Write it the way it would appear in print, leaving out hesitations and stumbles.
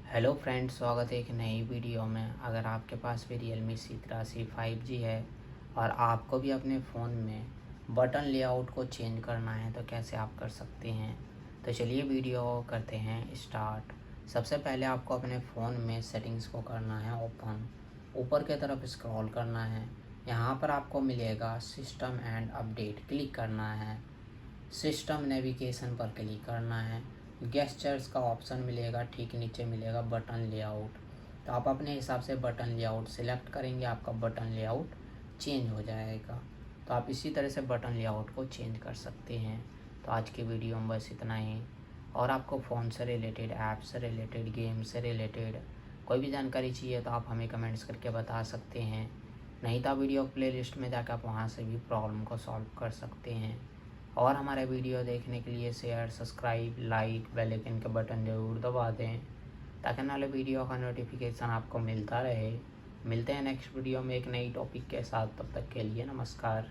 Hello friends, स्वागत है एक नई वीडियो में। अगर आपके पास भी Realme C83 5G है और आपको भी अपने फ़ोन में बटन लेआउट को चेंज करना है तो कैसे आप कर सकते हैं। तो चलिए वीडियो करते हैं स्टार्ट। सबसे पहले आपको अपने फ़ोन में सेटिंग्स को करना है ओपन। ऊपर की तरफ स्क्रॉल करना है। यहाँ पर आपको मिलेगा सिस्टम एंड अपडेट, क्लिक करना है। सिस्टम नेविगेशन पर क्लिक करना है। गेस्चर्स का ऑप्शन मिलेगा, ठीक नीचे मिलेगा बटन लेआउट। तो आप अपने हिसाब से बटन लेआउट सिलेक्ट करेंगे, आपका बटन लेआउट चेंज हो जाएगा। तो आप इसी तरह से बटन लेआउट को चेंज कर सकते हैं। तो आज की वीडियो में बस इतना ही। और आपको फ़ोन से रिलेटेड, ऐप से रिलेटेड, गेम से रिलेटेड कोई भी जानकारी चाहिए तो आप हमें कमेंट्स करके बता सकते हैं। नहीं तो वीडियो प्लेलिस्ट में जाकर आप वहाँ से भी प्रॉब्लम को सॉल्व कर सकते हैं। और हमारे वीडियो देखने के लिए share, subscribe, like, bell icon के बटन ज़रूर दबा दें ताकि नाले वीडियो का नोटिफिकेशन आपको मिलता रहे। मिलते हैं नेक्स्ट वीडियो में एक नई टॉपिक के साथ। तब तक के लिए नमस्कार।